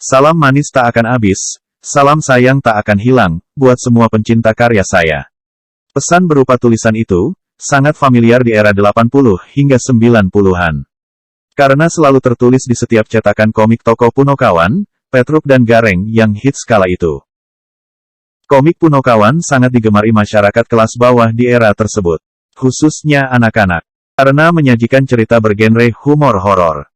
Salam manis tak akan habis, salam sayang tak akan hilang, buat semua pencinta karya saya. Pesan berupa tulisan itu, sangat familiar di era 80 hingga 90-an. Karena selalu tertulis di setiap cetakan komik Toko Punokawan, Petruk dan Gareng yang hits kala itu. Komik Punokawan sangat digemari masyarakat kelas bawah di era tersebut, khususnya anak-anak, karena menyajikan cerita bergenre humor horor.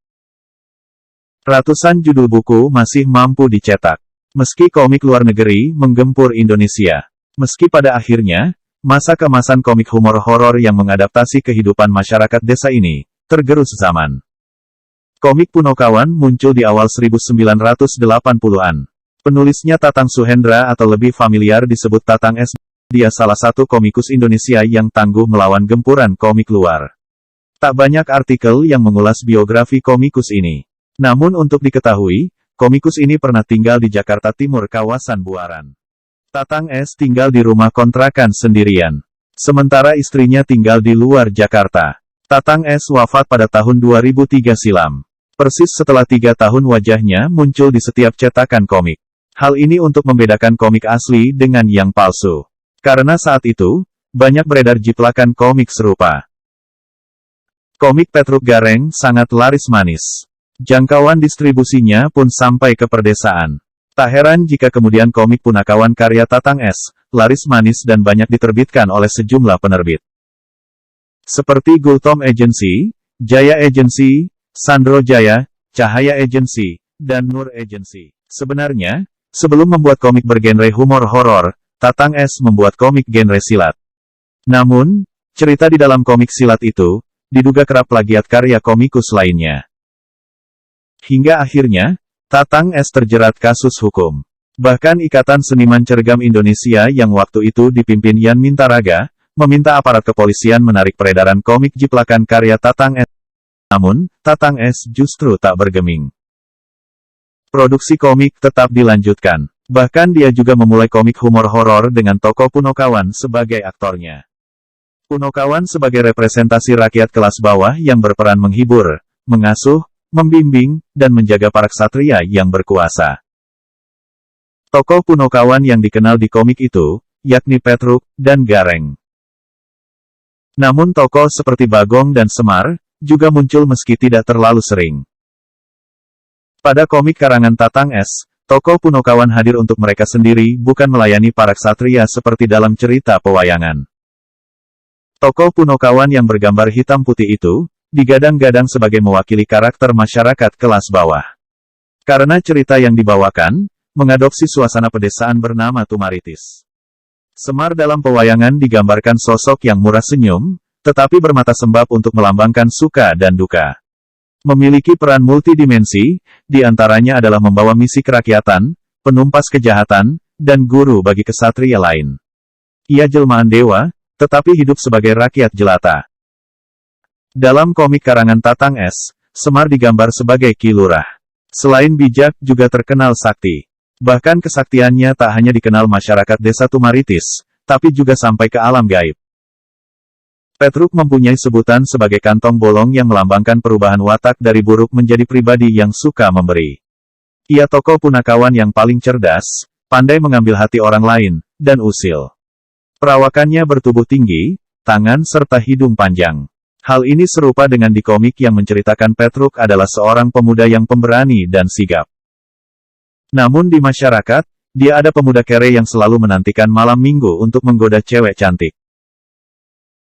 Ratusan judul buku masih mampu dicetak, meski komik luar negeri menggempur Indonesia. Meski pada akhirnya, masa keemasan komik humor horor yang mengadaptasi kehidupan masyarakat desa ini, tergerus zaman. Komik Punokawan muncul di awal 1980-an. Penulisnya Tatang Suhendra atau lebih familiar disebut Tatang S. Dia salah satu komikus Indonesia yang tangguh melawan gempuran komik luar. Tak banyak artikel yang mengulas biografi komikus ini. Namun untuk diketahui, komikus ini pernah tinggal di Jakarta Timur kawasan Buaran. Tatang S tinggal di rumah kontrakan sendirian. Sementara istrinya tinggal di luar Jakarta. Tatang S wafat pada tahun 2003 silam. Persis setelah 3 tahun wajahnya muncul di setiap cetakan komik. Hal ini untuk membedakan komik asli dengan yang palsu. Karena saat itu, banyak beredar jiplakan komik serupa. Komik Petruk Gareng sangat laris manis. Jangkauan distribusinya pun sampai ke perdesaan. Tak heran jika kemudian komik Punokawan karya Tatang S, laris manis dan banyak diterbitkan oleh sejumlah penerbit. Seperti Gultom Agency, Jaya Agency, Sandro Jaya, Cahaya Agency, dan Nur Agency. Sebenarnya, sebelum membuat komik bergenre humor horor, Tatang S membuat komik genre silat. Namun, cerita di dalam komik silat itu, diduga kerap plagiat karya komikus lainnya. Hingga akhirnya, Tatang S terjerat kasus hukum. Bahkan Ikatan Seniman Cergam Indonesia yang waktu itu dipimpin Yan Mintaraga, meminta aparat kepolisian menarik peredaran komik jiplakan karya Tatang S. Namun, Tatang S justru tak bergeming. Produksi komik tetap dilanjutkan. Bahkan dia juga memulai komik humor horor dengan Toko Punokawan sebagai aktornya. Punokawan sebagai representasi rakyat kelas bawah yang berperan menghibur, mengasuh, membimbing, dan menjaga para ksatria yang berkuasa. Tokoh Punokawan yang dikenal di komik itu, yakni Petruk dan Gareng. Namun tokoh seperti Bagong dan Semar, juga muncul meski tidak terlalu sering. Pada komik karangan Tatang S, tokoh Punokawan hadir untuk mereka sendiri bukan melayani para ksatria seperti dalam cerita pewayangan. Tokoh Punokawan yang bergambar hitam putih itu, digadang-gadang sebagai mewakili karakter masyarakat kelas bawah. Karena cerita yang dibawakan, mengadopsi suasana pedesaan bernama Tumaritis. Semar dalam pewayangan digambarkan sosok yang murah senyum, tetapi bermata sembab untuk melambangkan suka dan duka. Memiliki peran multidimensi, di antaranya adalah membawa misi kerakyatan, penumpas kejahatan, dan guru bagi ksatria lain. Ia jelmaan dewa, tetapi hidup sebagai rakyat jelata. Dalam komik karangan Tatang S, Semar digambar sebagai Ki Lurah. Selain bijak, juga terkenal sakti. Bahkan kesaktiannya tak hanya dikenal masyarakat desa Tumaritis, tapi juga sampai ke alam gaib. Petruk mempunyai sebutan sebagai kantong bolong yang melambangkan perubahan watak dari buruk menjadi pribadi yang suka memberi. Ia tokoh Punokawan yang paling cerdas, pandai mengambil hati orang lain, dan usil. Perawakannya bertubuh tinggi, tangan serta hidung panjang. Hal ini serupa dengan di komik yang menceritakan Petruk adalah seorang pemuda yang pemberani dan sigap. Namun di masyarakat, dia ada pemuda kere yang selalu menantikan malam minggu untuk menggoda cewek cantik.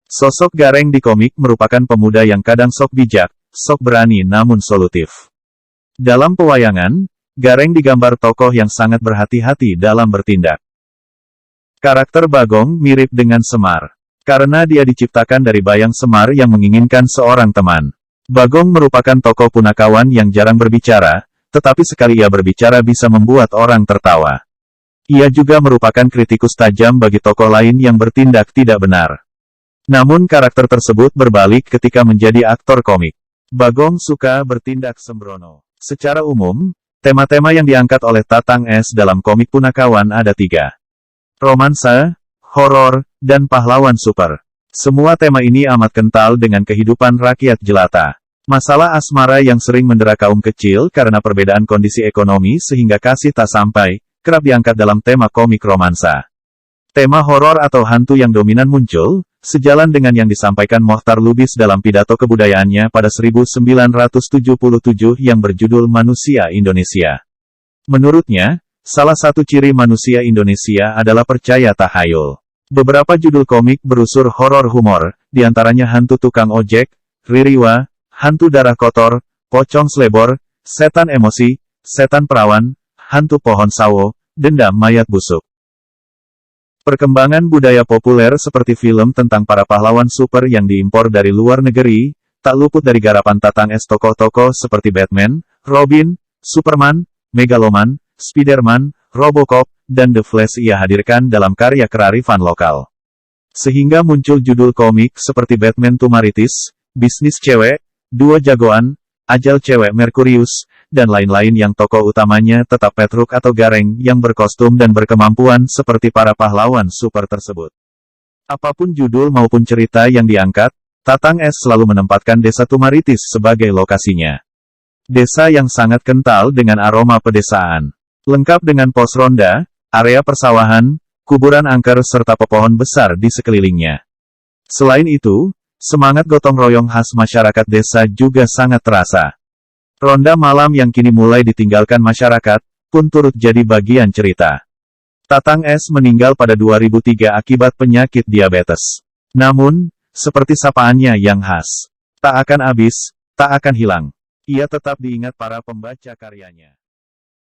Sosok Gareng di komik merupakan pemuda yang kadang sok bijak, sok berani namun solutif. Dalam pewayangan, Gareng digambar tokoh yang sangat berhati-hati dalam bertindak. Karakter Bagong mirip dengan Semar. Karena dia diciptakan dari bayang Semar yang menginginkan seorang teman. Bagong merupakan tokoh Punokawan yang jarang berbicara, tetapi sekali ia berbicara bisa membuat orang tertawa. Ia juga merupakan kritikus tajam bagi tokoh lain yang bertindak tidak benar. Namun karakter tersebut berbalik ketika menjadi aktor komik. Bagong suka bertindak sembrono. Secara umum, tema-tema yang diangkat oleh Tatang S dalam komik Punokawan ada 3. Romansa, horor, dan pahlawan super. Semua tema ini amat kental dengan kehidupan rakyat jelata. Masalah asmara yang sering mendera kaum kecil karena perbedaan kondisi ekonomi sehingga kasih tak sampai, kerap diangkat dalam tema komik romansa. Tema horor atau hantu yang dominan muncul, sejalan dengan yang disampaikan Mochtar Lubis dalam pidato kebudayaannya pada 1977 yang berjudul Manusia Indonesia. Menurutnya, salah satu ciri manusia Indonesia adalah percaya tahayul. Beberapa judul komik berusur horor humor, diantaranya Hantu Tukang Ojek, Ririwa, Hantu Darah Kotor, Pocong Slebor, Setan Emosi, Setan Perawan, Hantu Pohon Sawo, Dendam Mayat Busuk. Perkembangan budaya populer seperti film tentang para pahlawan super yang diimpor dari luar negeri, tak luput dari garapan Tatang S. Tokoh-tokoh seperti Batman, Robin, Superman, Megaloman, Spiderman, Robocop, dan The Flash ia hadirkan dalam karya kearifan lokal. Sehingga muncul judul komik seperti Batman Tumaritis, Bisnis Cewek, Duo Jagoan, Ajal Cewek Merkurius, dan lain-lain yang tokoh utamanya tetap Petruk atau Gareng yang berkostum dan berkemampuan seperti para pahlawan super tersebut. Apapun judul maupun cerita yang diangkat, Tatang S selalu menempatkan desa Tumaritis sebagai lokasinya. Desa yang sangat kental dengan aroma pedesaan. Lengkap dengan pos ronda, area persawahan, kuburan angker serta pepohon besar di sekelilingnya. Selain itu, semangat gotong royong khas masyarakat desa juga sangat terasa. Ronda malam yang kini mulai ditinggalkan masyarakat, pun turut jadi bagian cerita. Tatang S meninggal pada 2003 akibat penyakit diabetes. Namun, seperti sapaannya yang khas, tak akan habis, tak akan hilang. Ia tetap diingat para pembaca karyanya.